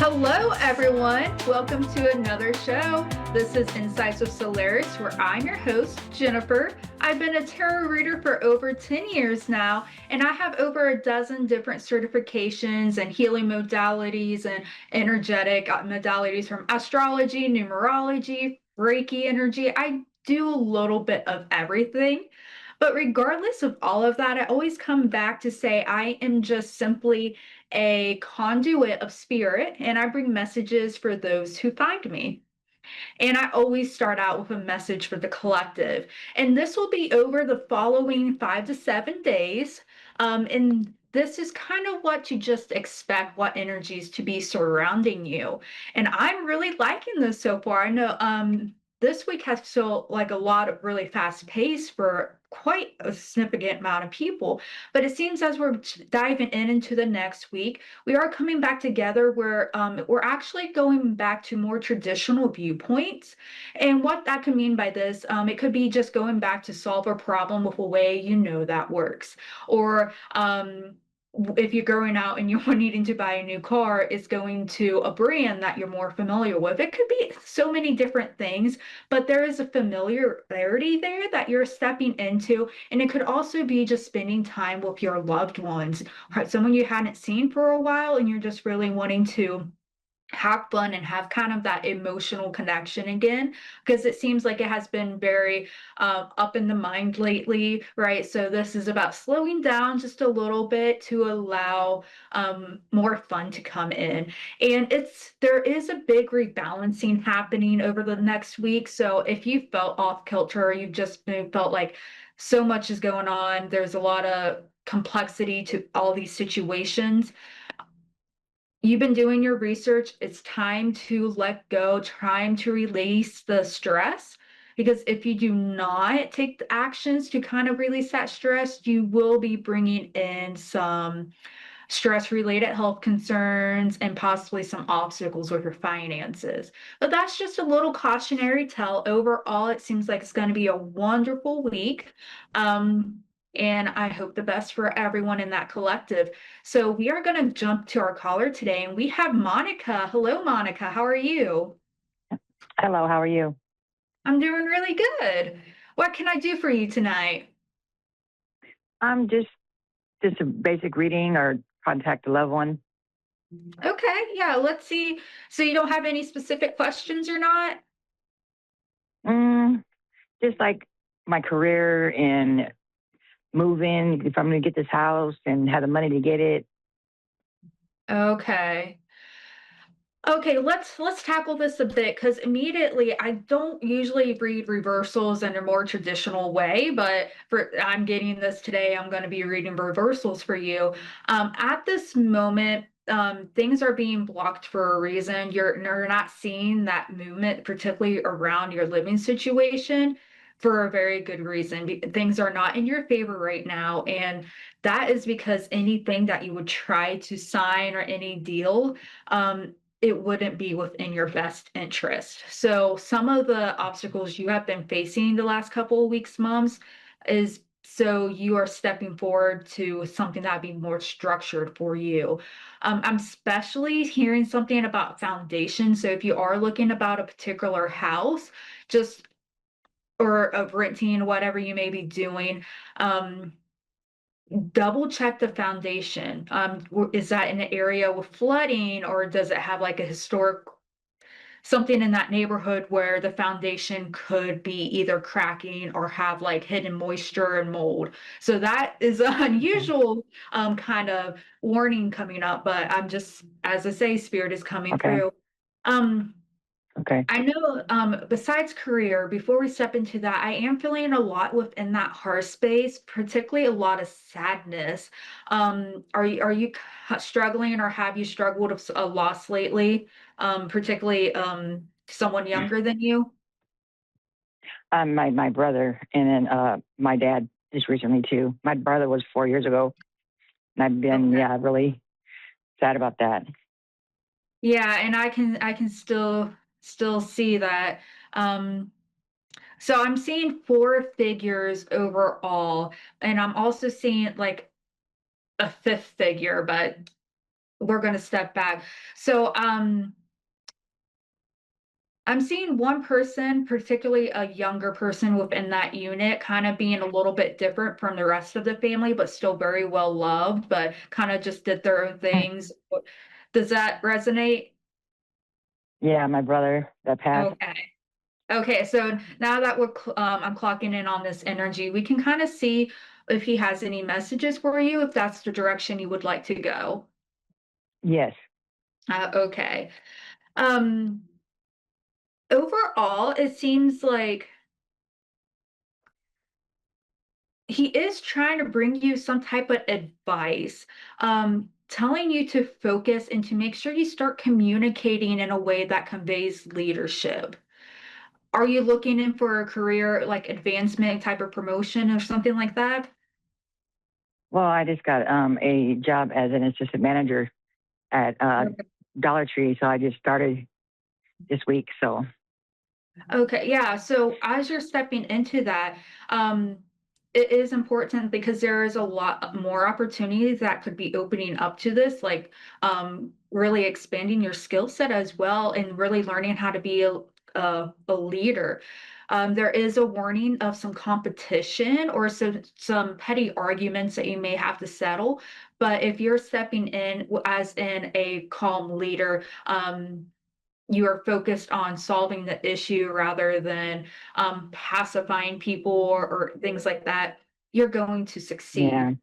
Hello, everyone. Welcome to another show. This is Insights with Soularis, where I'm your host, Jennifer. I've been a tarot reader for over 10 years now, and I have over a dozen different certifications and healing modalities and energetic modalities from astrology, numerology, Reiki energy. I do a little bit of everything. But regardless of all of that, I always come back to say I am just simply a conduit of spirit, and I bring messages for those who find me. And I always start out with a message for the collective. And this will be over the following 5 to 7 days. And this is kind of what to just expect, what energies to be surrounding you. And I'm really liking this so far. I know this week has felt like a lot of really fast pace for quite a significant amount of people. But it seems as we're diving into the next week, we are coming back together where we're actually going back to more traditional viewpoints. And what that could mean by this, it could be just going back to solve a problem with a way you know that works. Or if you're going out and you're needing to buy a new car, it's going to a brand that you're more familiar with. It could be so many different things, but there is a familiarity there that you're stepping into. And it could also be just spending time with your loved ones, right? Someone you hadn't seen for a while, and you're just really wanting to have fun and have kind of that emotional connection again, because it seems like it has been very up in the mind lately, right? So this is about slowing down just a little bit to allow more fun to come in. And there is a big rebalancing happening over the next week. So if you felt off kilter, or you've just felt like so much is going on, there's a lot of complexity to all these situations, you've been doing your research. It's time to let go, time to release the stress. Because if you do not take the actions to kind of release that stress, you will be bringing in some stress related health concerns and possibly some obstacles with your finances. But that's just a little cautionary tale. Overall, it seems like it's going to be a wonderful week. Um, and I hope the best for everyone in that collective. So we are going to jump to our caller today, and we have Monica. Hello, Monica. How are you? Hello, how are you? I'm doing really good. What can I do for you tonight? I'm just a basic reading or contact a loved one. Okay, yeah, let's see. So you don't have any specific questions or not? Mm, just like my career and moving, if I'm going to get this house and have the money to get it. Okay. Okay, let's tackle this a bit because immediately I don't usually read reversals in a more traditional way, but for I'm getting this today, I'm going to be reading reversals for you. At this moment, things are being blocked for a reason. You're not seeing that movement, particularly around your living situation, for a very good reason. Things are not in your favor right now, and that is because anything that you would try to sign or any deal, it wouldn't be within your best interest. So some of the obstacles you have been facing the last couple of weeks, months, is so you are stepping forward to something that'd be more structured for you. I'm especially hearing something about foundation. So if you are looking about a particular house, just or of renting, whatever you may be doing, um, double check the foundation. Is that in an area with flooding, or does it have like a historic something in that neighborhood where the foundation could be either cracking or have like hidden moisture and mold? So that is an Okay. unusual kind of warning coming up, but I'm just, as I say, spirit is coming Okay. through. Um, Okay. I know, besides career, before we step into that, I am feeling a lot within that heart space, particularly a lot of sadness. Are you struggling, or have you struggled with a loss lately? Particularly someone younger than you? My brother and then my dad just recently too. My brother was 4 years ago, and I've been Okay. really sad about that. Yeah, and I can still see that. Um, so I'm seeing four figures overall, and I'm also seeing like a fifth figure, but we're going to step back. So, I'm seeing one person, particularly a younger person within that unit, kind of being a little bit different from the rest of the family, but still very well loved, but kind of just did their own Mm. things. Does that resonate? Yeah, my brother that passed. Okay. Okay, so now that I'm clocking in on this energy, we can kind of see if he has any messages for you, if that's the direction you would like to go. Yes. Okay. Um, Overall, it seems like he is trying to bring you some type of advice, telling you to focus and to make sure you start communicating in a way that conveys leadership. Are you looking in for a career like advancement type of promotion or something like that? Well, I just got a job as an assistant manager at Dollar Tree, so I just started this week. So Okay, yeah. So as you're stepping into that, um, it is important because there is a lot more opportunities that could be opening up to this, like really expanding your skill set as well and really learning how to be a leader. There is a warning of some competition or some petty arguments that you may have to settle. But if you're stepping in as in a calm leader, you are focused on solving the issue rather than pacifying people or things like that, you're going to yeah, succeed.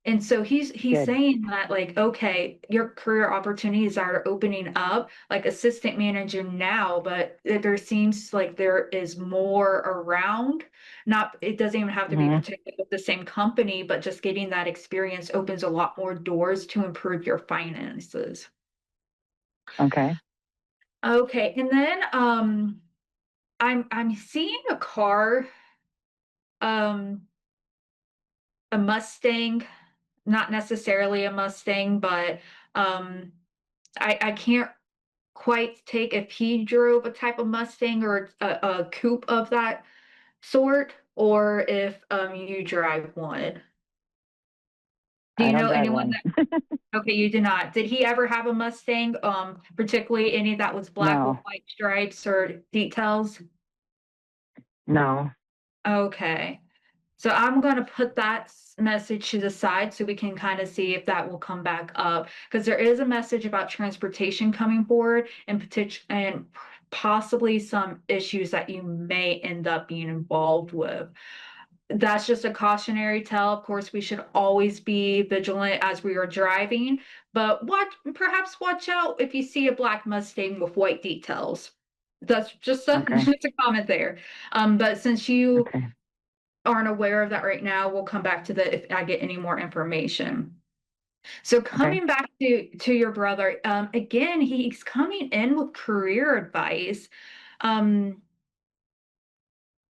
And so he's good. saying that like, okay, your career opportunities are opening up, like assistant manager now, but there seems like there is more around. Not it doesn't even have to be Hmm. particularly with the same company, but just getting that experience opens a lot more doors to improve your finances. Okay. Okay, and then I'm seeing a car, um, a Mustang, not necessarily a Mustang, but um, I can't quite take if he drove a type of Mustang or a coupe of that sort, or if you drive one. Do I you don't know drive anyone one. that? Okay, you do not. Did he ever have a Mustang? Particularly any that was black with No, white stripes or details? no. Okay. So I'm going to put that message to the side so we can kind of see if that will come back up because there is a message about transportation coming forward and possibly some issues that you may end up being involved with. That's just a cautionary tale. Of course, we should always be vigilant as we are driving, but perhaps watch out if you see a black Mustang with white details. That's just a Okay. just a comment there. But since you Okay. aren't aware of that right now, we'll come back to that if I get any more information. So Okay. coming back to your brother, again, he's coming in with career advice, um,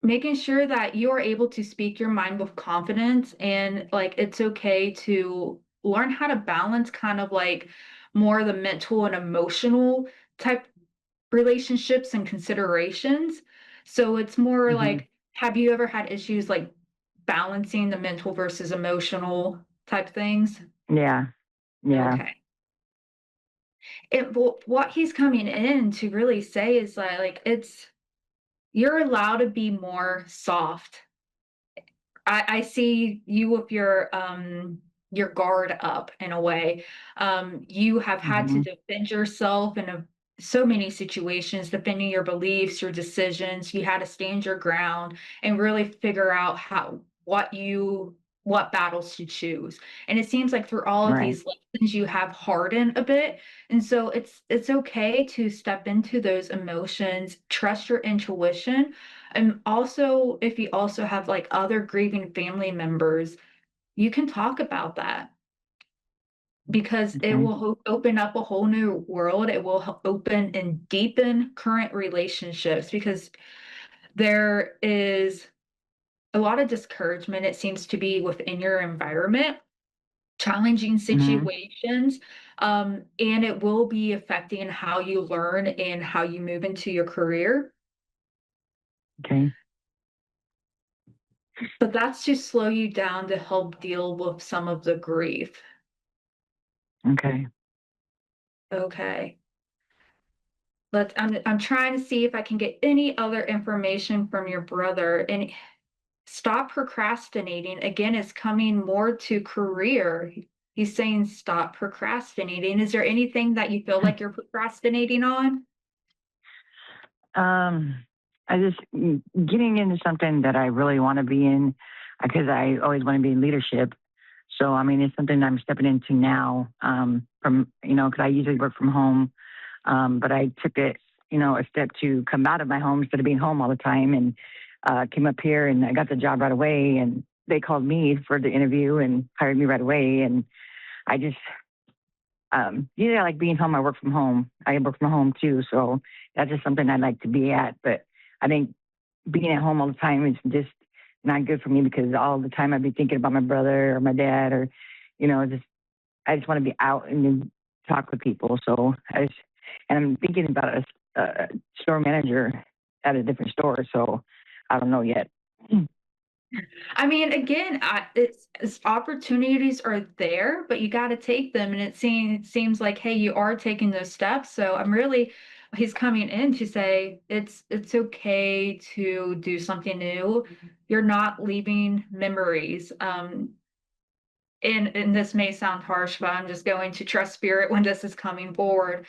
making sure that you are able to speak your mind with confidence and like it's okay to learn how to balance kind of like more the mental and emotional type relationships and considerations. So it's more Hmm. like, have you ever had issues like balancing the mental versus emotional type things? Yeah. Yeah. Okay. What he's coming in to really say is that like it's you're allowed to be more soft. I see you with your guard up in a way. You have had to Hmm. defend yourself in so many situations, defending your beliefs, your decisions. You had to stand your ground and really figure out what battles to choose. And it seems like through all of Right. these lessons you have hardened a bit. And so it's okay to step into those emotions, trust your intuition, and also, if you also have like other grieving family members, you can talk about that because it Okay. will open up a whole new world. It will open and deepen current relationships because there is a lot of discouragement, it seems to be within your environment, challenging Hmm. situations, and it will be affecting how you learn and how you move into your career. Okay. But that's to slow you down to help deal with some of the grief. Okay. Okay. But I'm trying to see if I can get any other information from your brother, and stop procrastinating. Again, it's coming more to career. He's saying stop procrastinating. Is there anything that you feel like you're procrastinating on? Um, I just getting into something that I really want to be in because I always want to be in leadership. So, I mean, it's something I'm stepping into now from, because I usually work from home. But I took it, a step to come out of my home instead of being home all the time and came up here and I got the job right away. And they called me for the interview and hired me right away. And I just, usually I like being home. I work from home. I work from home too. So that's just something I'd like to be at. But I think being at home all the time is just not good for me because all the time I'd be thinking about my brother or my dad or, just I just want to be out and then talk with people. So and I'm thinking about a store manager at a different store. So I don't know yet. I mean, again, it's opportunities are there, but you got to take them. And it seems like, hey, you are taking those steps. So he's coming in to say it's okay to do something new. You're not leaving memories. And this may sound harsh, but I'm just going to trust spirit when this is coming forward.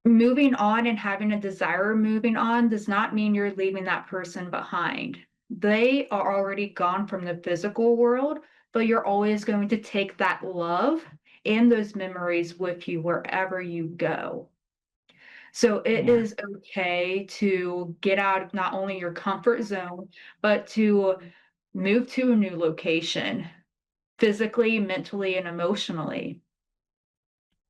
Moving on and having a desire of moving on does not mean you're leaving that person behind. They are already gone from the physical world, but you're always going to take that love and those memories with you wherever you go. So it Yeah. is okay to get out of not only your comfort zone, but to move to a new location physically, mentally, and emotionally.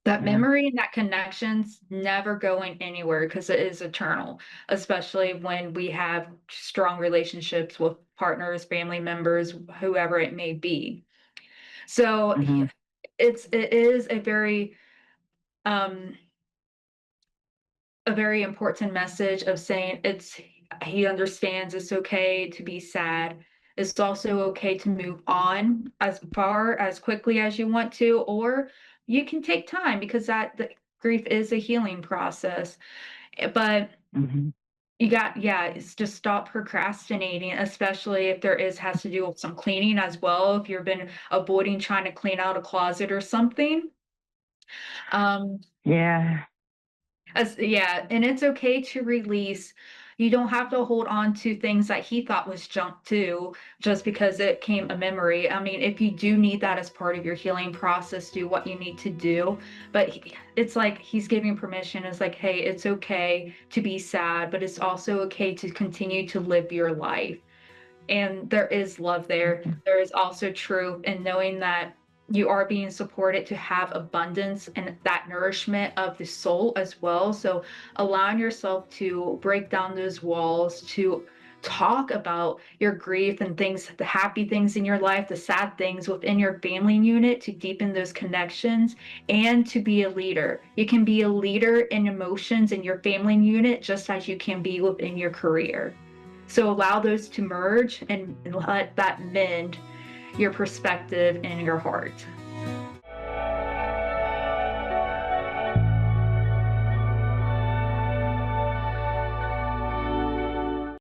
That Yeah. memory and that connection's never going anywhere because it is eternal, especially when we have strong relationships with partners, family members, whoever it may be. So Hmm. it is um a very important message of saying he understands it's okay to be sad. It's also okay to move on as quickly as you want to, or you can take time because the grief is a healing process. But Hmm. it's just stop procrastinating, especially if has to do with some cleaning as well. If you've been avoiding trying to clean out a closet or something. Um, Yeah. and it's okay to release. You don't have to hold on to things that he thought was junk too, just because it came a memory. I mean, if you do need that as part of your healing process, do what you need to do. But it's like he's giving permission. It's like, hey, it's okay to be sad, but it's also okay to continue to live your life. And there is love there. There is also truth in knowing that you are being supported to have abundance and that nourishment of the soul as well. So allowing yourself to break down those walls, to talk about your grief and things, the happy things in your life, the sad things within your family unit, to deepen those connections and to be a leader. You can be a leader in emotions in your family unit just as you can be within your career. So allow those to merge and let that mend your perspective and your heart.